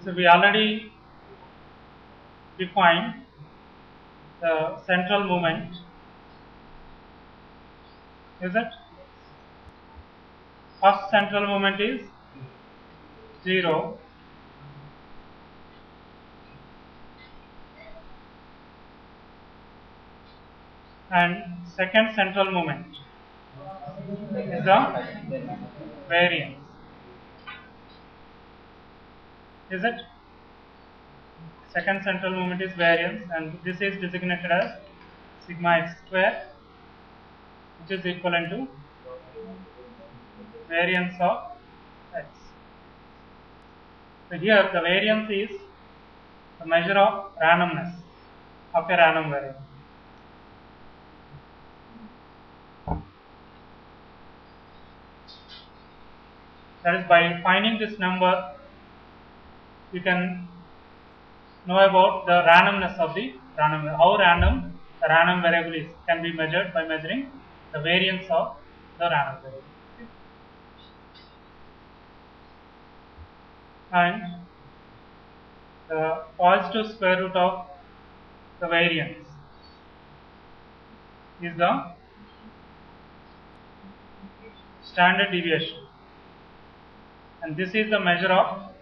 So we already defined the central moment, is it? First central moment is 0, and second central moment is the variance, is it? Second central moment is variance, and this is designated as sigma x square, which is equivalent to variance of x. So here the variance is the measure of randomness of a random variable. That is, by finding this number, you can know about the randomness of the random, how random the random variable is, can be measured by measuring the variance of the random variable. And the positive square root of the variance is the standard deviation, and this is the measure of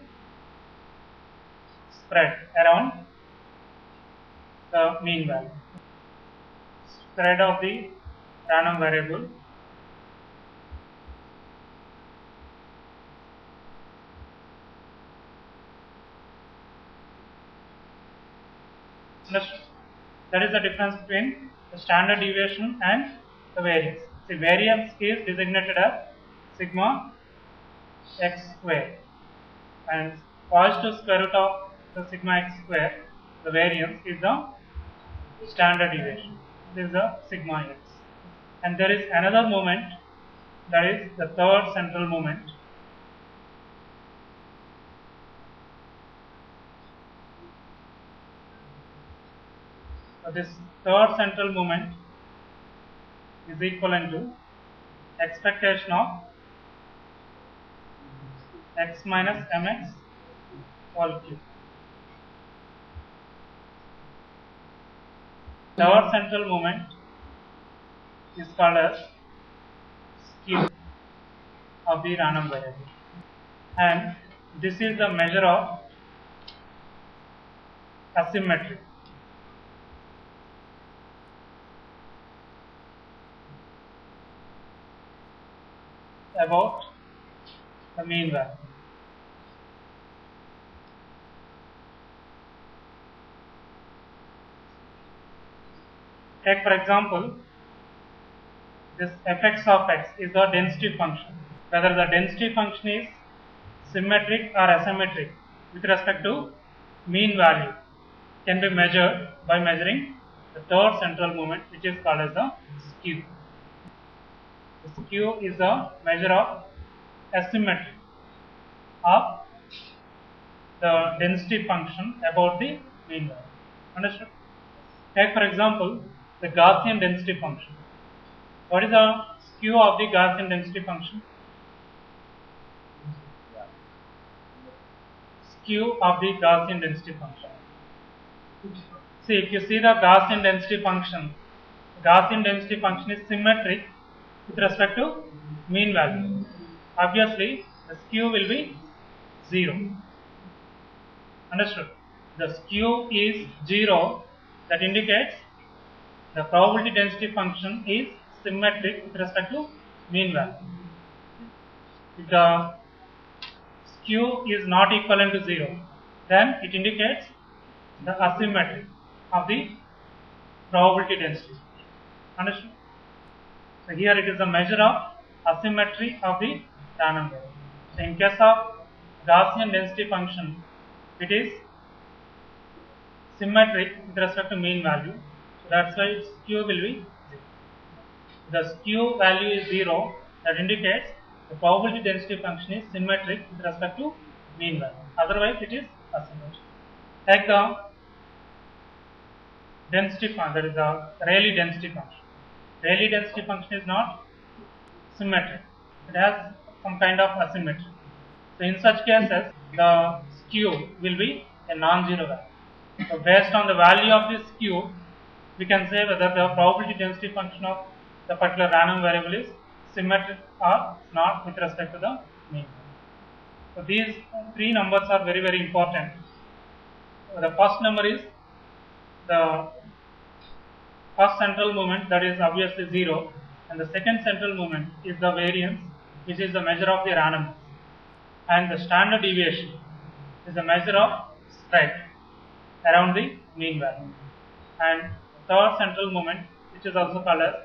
spread around the mean value. Spread of the random variable that is the difference between the standard deviation and the variance. The variance is designated as sigma x square, and positive square root of the sigma x square, the variance, is the standard deviation. This is the sigma x. And there is another moment, that is the third central moment. So this third central moment is equivalent to expectation of x minus mx whole cube. Third central moment is called as skew of the random variable, and this is the measure of asymmetry. About the mean value. Take for example, this fx of x is the density function. Whether the density function is symmetric or asymmetric with respect to mean value can be measured by measuring the third central moment, which is called as the skew. The skew is the measure of asymmetry of the density function about the mean value. Understood? Take for example the Gaussian density function. What is the skew of the Gaussian density function? Skew of the Gaussian density function. See, if you see the Gaussian density function is symmetric with respect to mean value. Obviously, the skew will be 0. Understood? The skew is 0, that indicates the probability density function is symmetric with respect to mean value. If the skew is not equivalent to 0, then it indicates the asymmetry of the probability density. Understood? So here it is a measure of asymmetry of the random variable. So in case of Gaussian density function, it is symmetric with respect to mean value. So that's why its skew will be 0. The skew value is 0, that indicates the probability density function is symmetric with respect to mean value. Otherwise it is asymmetric. Take the density function, that is the Rayleigh density function. Rayleigh density function is not symmetric. It has some kind of asymmetry. So in such cases, the q will be a non-zero value. So based on the value of this q, we can say whether the probability density function of the particular random variable is symmetric or not with respect to the mean. So these three numbers are very, very important. The first number is the first central moment, that is obviously 0, and the second central moment is the variance, which is the measure of the randomness, and the standard deviation is the measure of spread around the mean value, and third central moment, which is also called as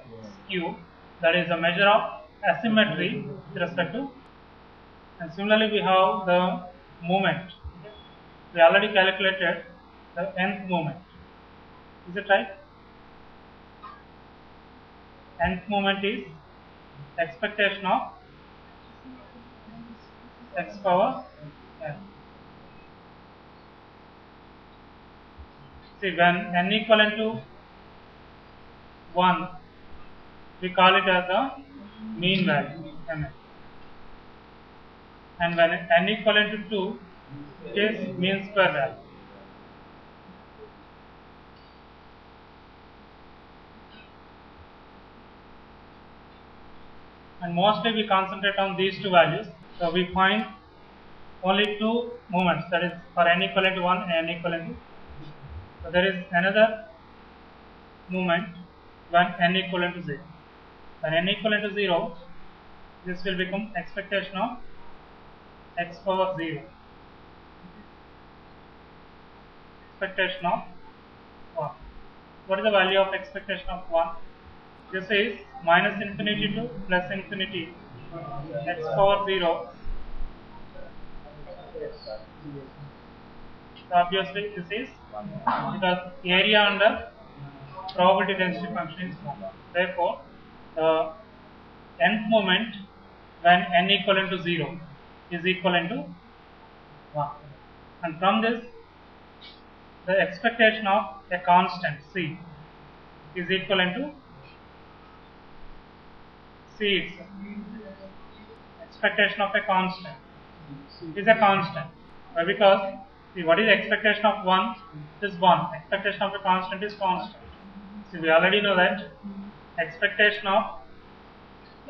skew, that is a measure of asymmetry with respect to. And similarly we have the moment. We already calculated the nth moment. Is it right? Nth moment is expectation of x power n. See, when n equivalent to 1, we call it as the mean value, mn. And when n equivalent to 2, it is mean square value. And mostly we concentrate on these two values. So we find only two moments, that is for n equivalent to 1 and n equivalent to 2. So there is another moment when n equivalent to 0. When n equivalent to 0, this will become expectation of x power 0. Expectation of 1. What is the value of expectation of 1? This is minus infinity to plus infinity x power 0. So obviously this is because area under probability density function is 1. Therefore, the nth moment when n equivalent to 0 is equivalent to 1. And from this, the expectation of a constant c is equivalent to c itself. Expectation of a constant is a constant. Why? Because see, what is the expectation of 1 is 1. Expectation of a constant is constant. See, we already know that expectation of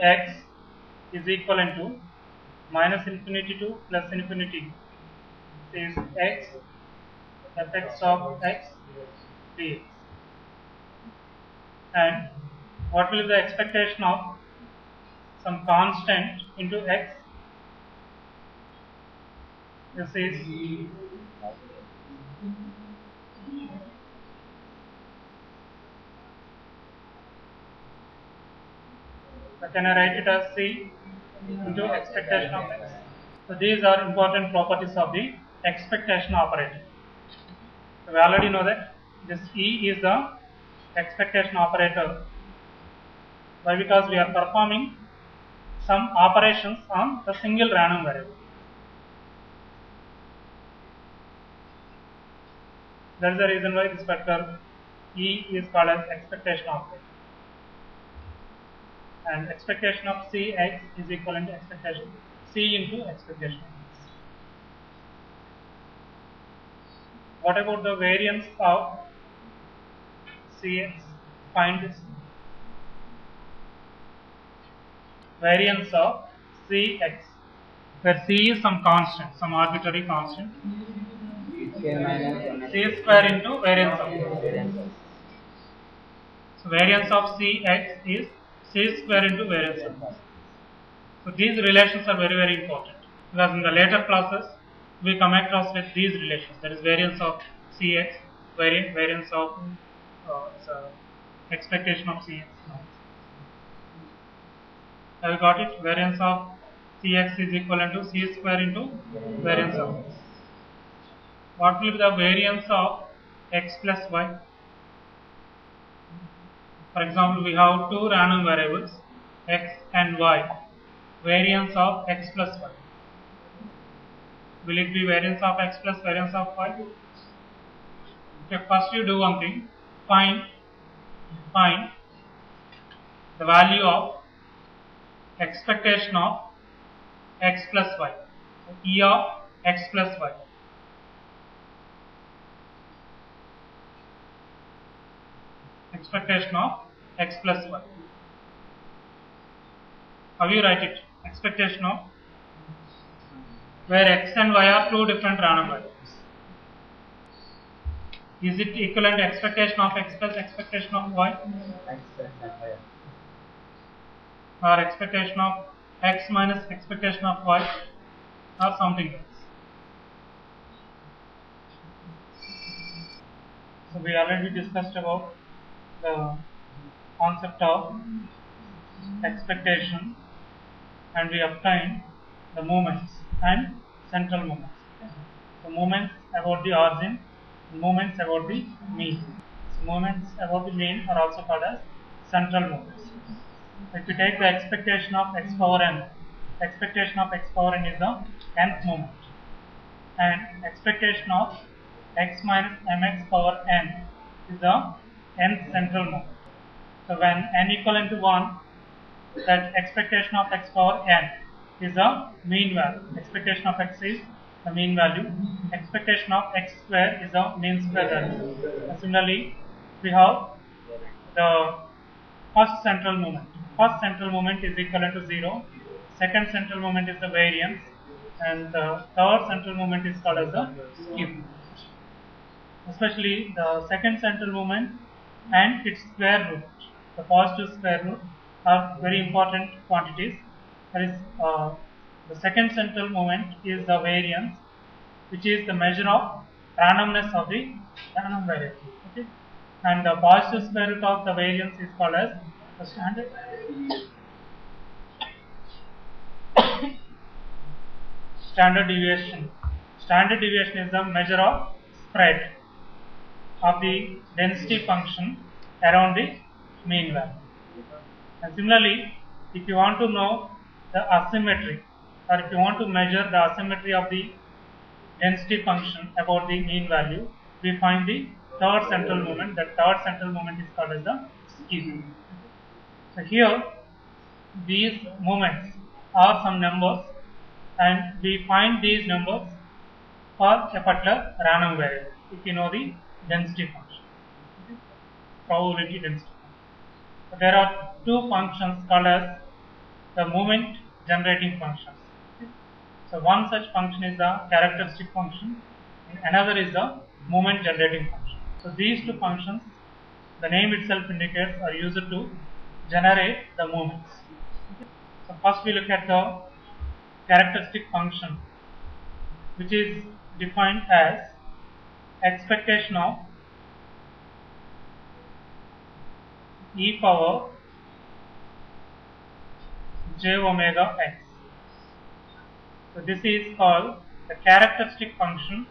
x is equivalent to minus infinity to plus infinity is x fx of x dx. And what will be the expectation of some constant into x? This is so can I write it as c into expectation of x? So these are important properties of the expectation operator. So we already know that this E is the expectation operator. Why? Because we are performing some operations on the single random variable. That is the reason why this factor E is called as expectation operator. And expectation of Cx is equivalent to expectation C into expectation. What about the variance of Cx? Find this. Variance of Cx, where C is some constant, some arbitrary constant. C square into variance of. So variance of Cx is C square into variance of. So these relations are very, very important, because in the later classes we come across with these relations, that is variance of Cx, variance of expectation of Cx. Have you got it? Variance of Cx is equivalent to C square into variance of x. What will be the variance of x plus y? For example, we have two random variables x and y. Variance of x plus y. Will it be variance of x plus variance of y? Okay, first you do one thing. Find the value of expectation of x plus y. E of x plus y. expectation of x plus y. How you write it? Expectation of, where x and y are two different random variables. Is it equivalent to expectation of x plus expectation of y? Or expectation of x minus expectation of y, or something else? So we already discussed about the concept of expectation, and we obtained the moments and central moments. So moments about the origin, moments about the mean. So moments about the mean are also called as central moments. If we take the expectation of x power n, expectation of x power n is the nth moment, and expectation of x minus mx power n is the nth central moment. So when n equivalent to 1, that expectation of x power n is the mean value. Expectation of x is the mean value. Expectation of x square is the mean square value. And similarly, we have the first central moment. First central moment is equivalent to 0. Second central moment is the variance, and the third central moment is called as the skew. Especially the second central moment and its square root, the positive square root, are very important quantities. That is, the second central moment is the variance, which is the measure of randomness of the random variable. Okay? And the positive square root of the variance is called as the standard. Standard deviation. Standard deviation is the measure of spread of the density function around the mean value. And similarly, if you want to know the asymmetry, or if you want to measure the asymmetry of the density function about the mean value, we find the third central moment. The third central moment is called as the skew. So here, these moments are some numbers, and we find these numbers for a particular random variable if you know the density function, probability density function. So there are two functions called as the moment generating functions. So one such function is the characteristic function, and another is the moment generating function. So these two functions, the name itself indicates, are used to generate the moments. So first we look at the characteristic function, which is defined as expectation of e power j omega x. So this is called the characteristic function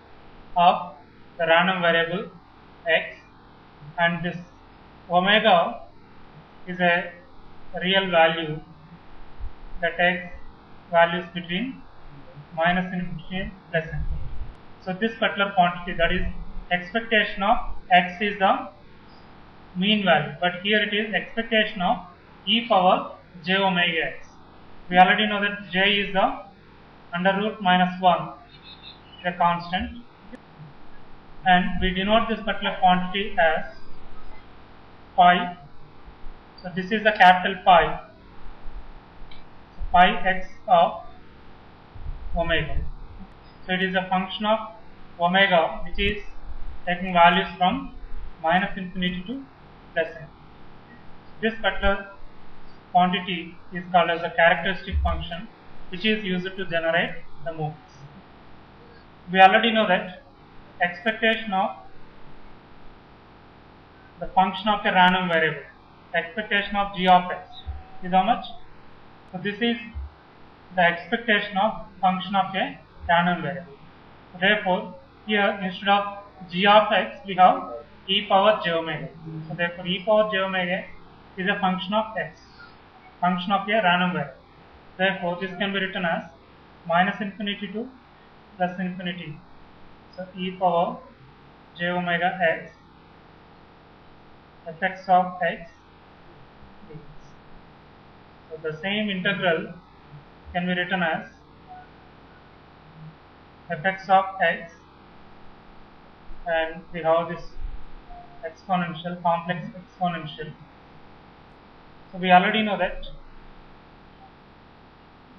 of the random variable x, and this omega is a real value that takes values between minus infinity and plus infinity. So this particular quantity, that is expectation of x, is the mean value, but here it is expectation of e power j omega x. We already know that j is the under root minus 1, the constant, and we denote this particular quantity as pi. So this is the capital pi, pi x of omega. So it is a function of omega, which is taking values from minus infinity to plus infinity. This particular quantity is called as a characteristic function, which is used to generate the moments. We already know that expectation of the function of a random variable, expectation of g of x, is how much? So this is the expectation of function of a random variable. So therefore, here instead of g of x, we have e power j omega. So therefore, e power j omega is a function of x, function of a random variable. Therefore, this can be written as minus infinity to plus infinity. So e power j omega x fx of x dx. So the same integral can be written as fx of x, and we have this exponential, complex exponential. So we already know that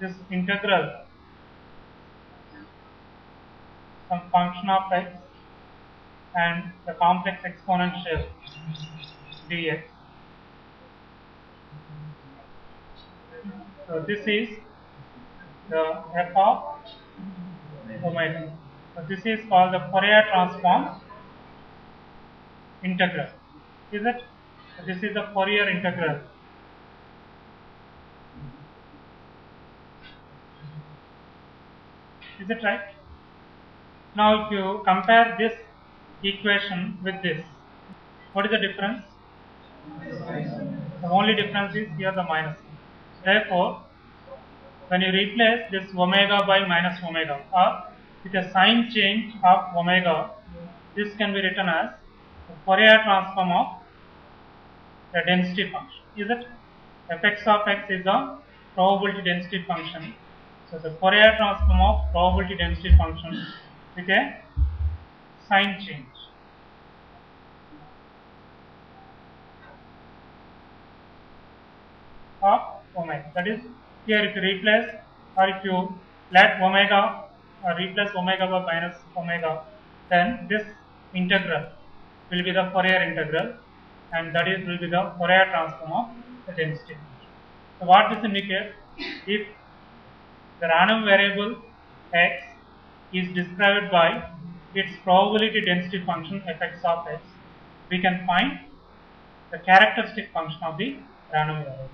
this integral some function of x and the complex exponential dx. So this is the f of omega. So this is called the Fourier transform integral. Is it? So this is the Fourier integral. Is it right? Now if you compare this equation with this, what is the difference? The only difference is here the minus. Therefore, when you replace this omega by minus omega or with a sign change of omega, this can be written as the Fourier transform of the density function. Is it? Fx of x is a probability density function. So the Fourier transform of probability density function with a sign change. Of omega. That is, here if you replace or if you let omega or replace omega by minus omega, then this integral will be the Fourier integral, and that is will be the Fourier transform of the density. So what this indicates, if the random variable x is described by its probability density function fx of x, we can find the characteristic function of the random variable.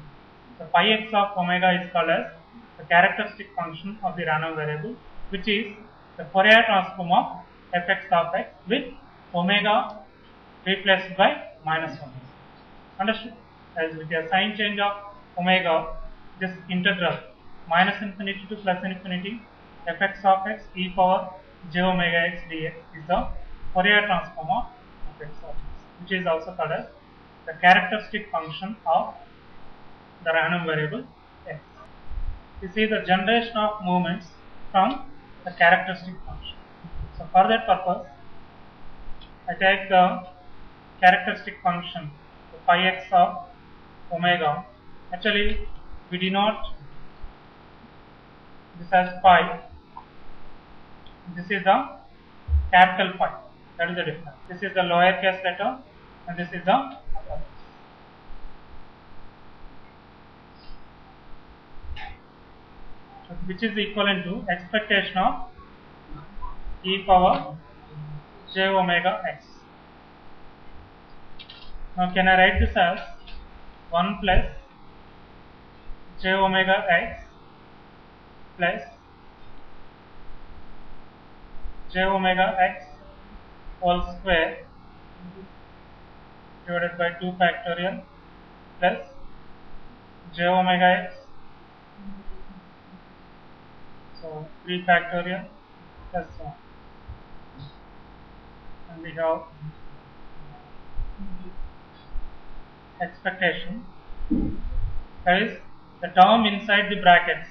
So phi x of omega is called as the characteristic function of the random variable, which is the Fourier transform of fx of x with omega replaced by minus omega. Understood? As with a sign change of omega, this integral minus infinity to plus infinity fx of x e power j omega x dx is the Fourier transform of fx of x, which is also called as the characteristic function of the random variable x. You see the generation of movements from the characteristic function. So for that purpose, I take the characteristic function phi x of omega. Actually, we denote this as phi. This is the capital phi. That is the difference. This is the lowercase letter, and this is the upper. Which is equivalent to expectation of e power j omega x. Now can I write this as 1 plus j omega x plus j omega x whole square divided by 2 factorial plus j omega x, so 3 factorial plus 1, and we have expectation, that is the term inside the brackets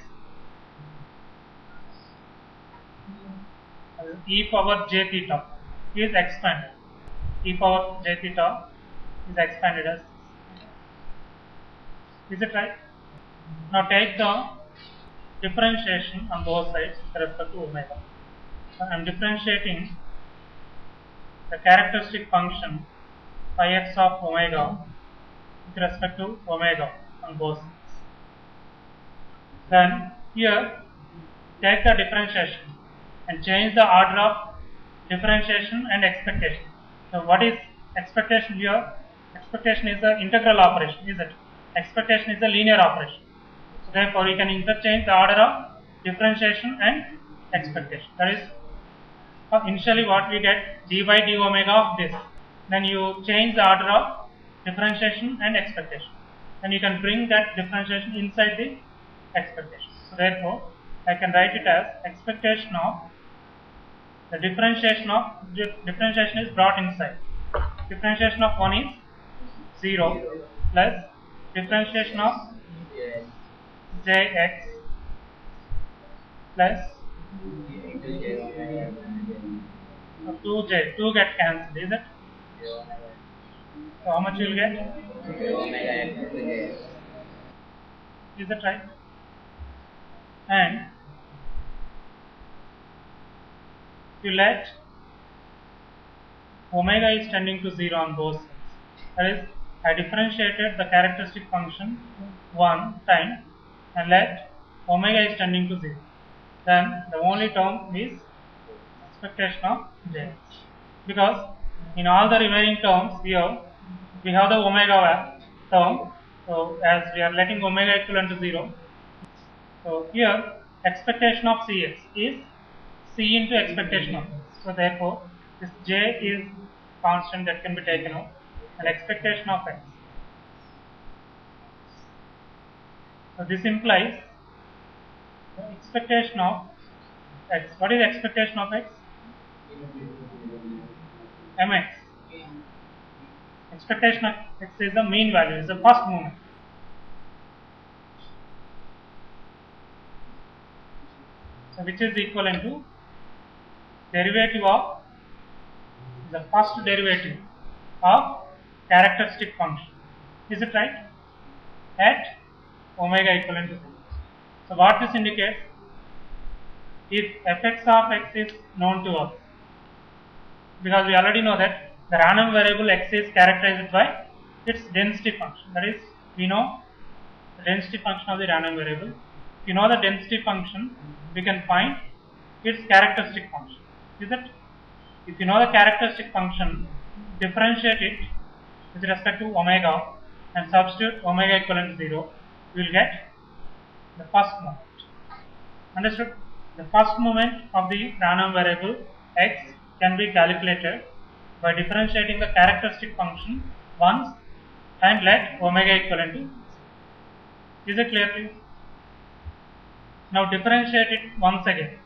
e power j theta is expanded. E power j theta is expanded as this. Is it right? Now take the differentiation on both sides with respect to omega. So I am differentiating the characteristic function phi x of omega with respect to omega on both sides. Then here take the differentiation and change the order of differentiation and expectation. So what is expectation here? Expectation is the integral operation, is it? Expectation is a linear operation. So therefore we can interchange the order of differentiation and expectation. That is, initially what we get d by d omega of this. Then you change the order of differentiation and expectation. Then you can bring that differentiation inside the expectation. So therefore I can write it as expectation of the differentiation is brought inside. Differentiation of 1 is 0 plus differentiation of jx plus 2j, 2 get cancelled, is it? So how much you will get? Omega x into j. Is that right? And you let omega is tending to 0 on both sides. That is, I differentiated the characteristic function one time and let omega is tending to 0. Then the only term is expectation of j. Because in all the remaining terms here, we have the omega term. So as we are letting omega equivalent to 0, so here expectation of Cx is C into expectation of x. So therefore this j is constant that can be taken out, and expectation of x. So this implies the expectation of x. What is expectation of x? Mx. Expectation of x is the mean value, is the first moment. So which is equivalent to derivative of the first derivative of characteristic function. Is it right? At omega equivalent to 0. So what this indicates, if fx of x is known to us, because we already know that the random variable x is characterized by its density function. That is, we know the density function of the random variable. If you know the density function, we can find its characteristic function. Is it? If you know the characteristic function, differentiate it with respect to omega and substitute omega equivalent to 0, you will get the first moment. Understood? The first moment of the random variable x can be calculated by differentiating the characteristic function once and let omega equivalent to 0. Is it clear to you? Now differentiate it once again.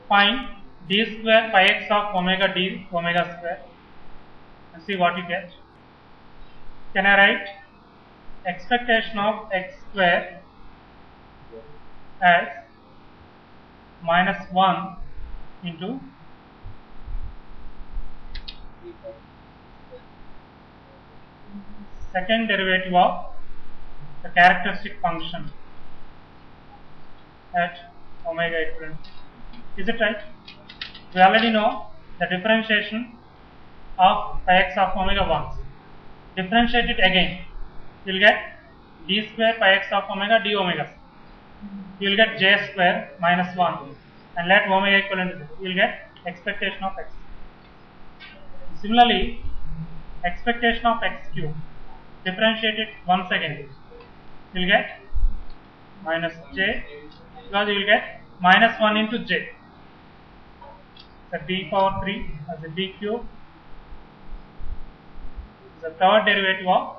Find d square pi x of omega d omega square and see what you get. Can I write expectation of x square as minus 1 into second derivative of the characteristic function at omega equivalent. Is it right? We already know the differentiation of pi x of omega once. Differentiate it again. You will get d square pi x of omega d omega. You will get j square minus 1 and let omega equivalent to 0. You will get expectation of x. Similarly, expectation of x cube. Differentiate it once again. You will get minus j, because you will get minus 1 into j. So d power 3 as a d cube is the third derivative of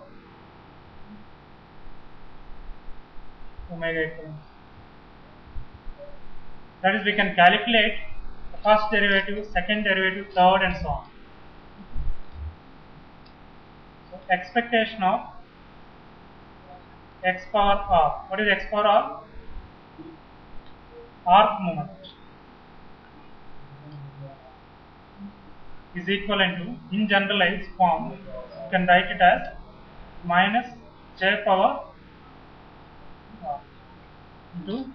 omega equivalent. That is, we can calculate the first derivative, second derivative, third, and so on. So expectation of x power r. What is x power r? Arc moment is equivalent to, in generalized form, you can write it as minus j power r into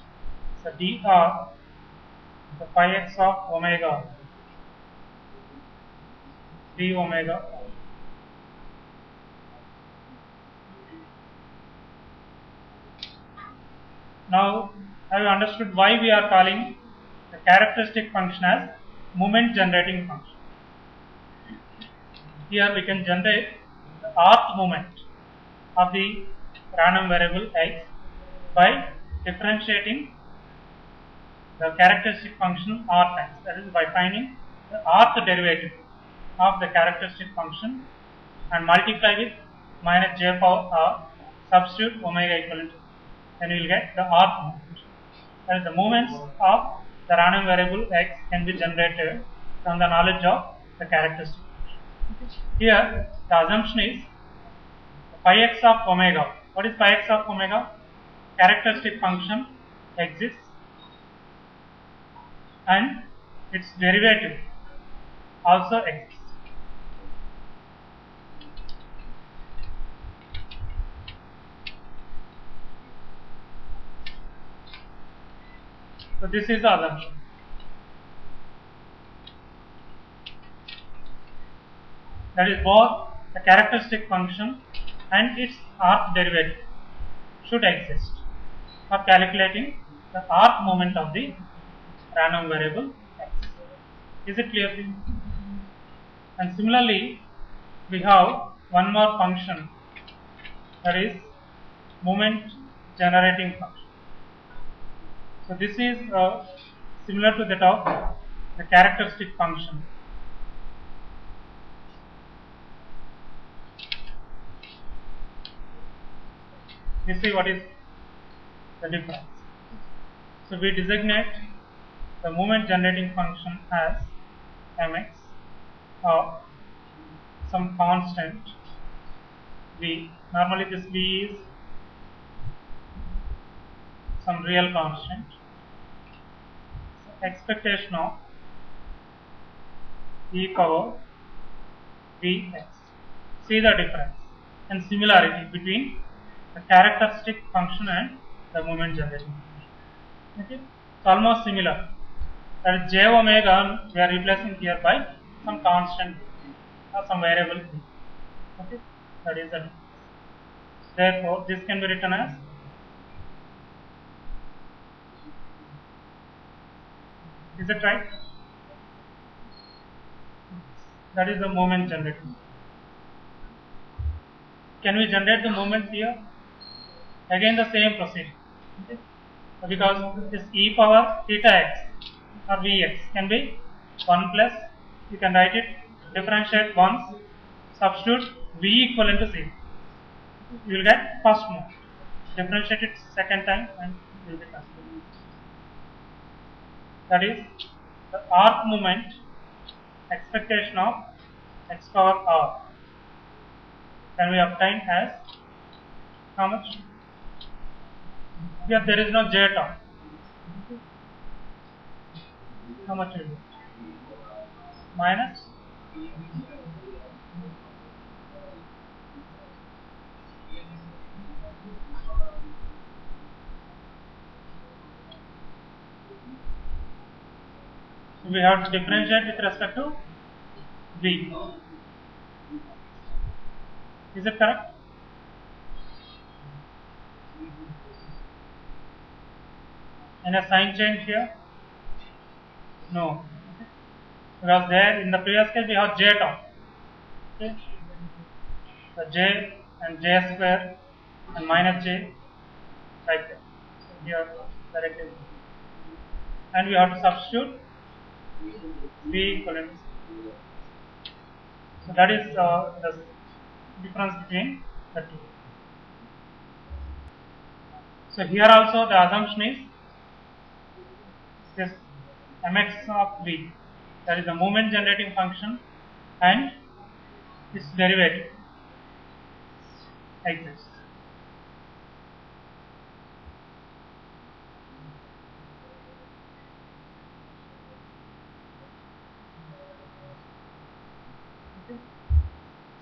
the dr, the pi x of omega d omega. Now, have you understood why we are calling the characteristic function as moment generating function? Here we can generate the arc moment of the random variable x by differentiating the characteristic function r times. That is, by finding the arc derivative of the characteristic function and multiply with minus j power r, substitute omega equivalent, then we will get the arc moment. That is, the moments of the random variable x can be generated from the knowledge of the characteristic function. Here the assumption is pi x of omega. What is pi x of omega? Characteristic function exists and its derivative also exists. So this is the assumption. That is both the characteristic function and its arc derivative should exist for calculating the arc moment of the random variable x. Is it clear to you? And similarly, we have one more function, that is moment generating function. So this is similar to that of the characteristic function. You see what is the difference. So we designate the moment generating function as mx or some constant v. Normally this v is some real constant. So expectation of e power vx. See the difference and similarity between the characteristic function and the moment generating function. Okay, it's almost similar. That is j omega we are replacing here by some constant or some variable. Okay, that is the difference. Therefore, this can be written as is it right? That is the moment generating. Can we generate the moments here? Again the same procedure. Okay? Because this e power theta x or vx can be 1 plus, you can write it, differentiate once, substitute v equivalent to 0. You will get first moment. Differentiate it second time and you will get answer. That is the arc moment expectation of x power r can be obtained as how much? Here there is no j term. How much will it be? Minus so we have to differentiate with respect to v. Is it correct? And a sign change here? No. Okay. Because there in the previous case we have j term. Okay. So j and j square and minus j like that. So here directly. And we have to substitute v equivalent. So that is the difference between the two. So here also the assumption is this mx of v, that is the moment generating function and its derivative exists. Okay.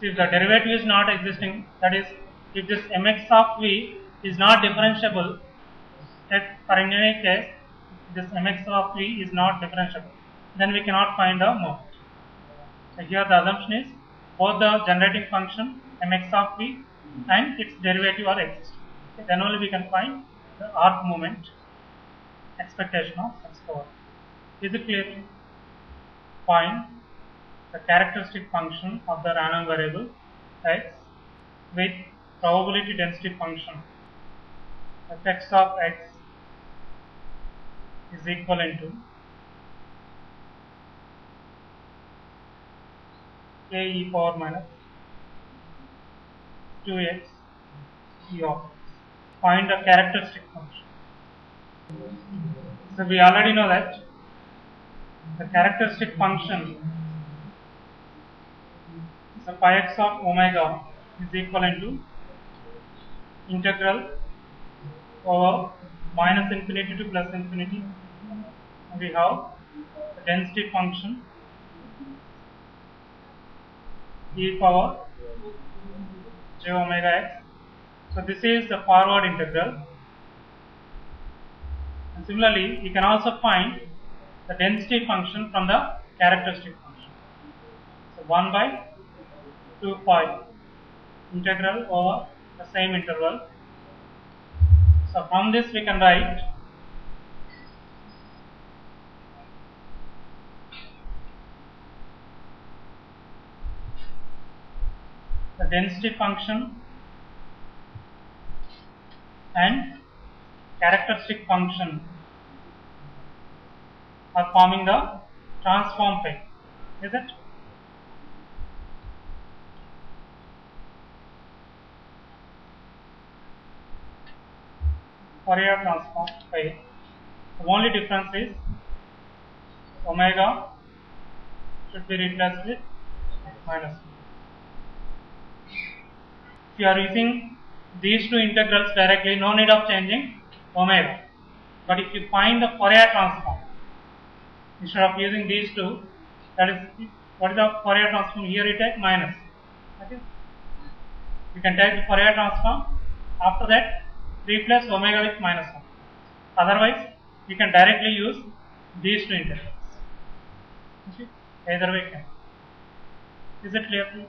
So if the derivative is not existing, that is if this mx of v is not differentiable, if for in any case this mx of v is not differentiable, then we cannot find the moment. So here the assumption is both the generating function mx of v and its derivative are existing. Okay, then only we can find the arc moment expectation of x power. Is it clear? Find the characteristic function of the random variable x with probability density function fx of x is equivalent to k e power minus 2x e of x. Find the characteristic function. So we already know that the characteristic function, so pi x of omega is equivalent to integral over minus infinity to plus infinity. We have the density function e power j omega x. So this is the forward integral, And similarly, you can also find the density function from the characteristic function. So 1 by 2 pi integral over the same interval. So from this we can write the density function and characteristic function are forming the transform pair, is it? Fourier transform pair. The only difference is omega should be replaced with minus 1. If you are using these two integrals directly, no need of changing omega. But if you find the Fourier transform, instead of using these two, that is, what is the Fourier transform? Here you take minus. Okay? You can take the Fourier transform. After that, replace omega with minus 1. Otherwise, you can directly use these two integrals. Okay? Either way can. Is it clear to you?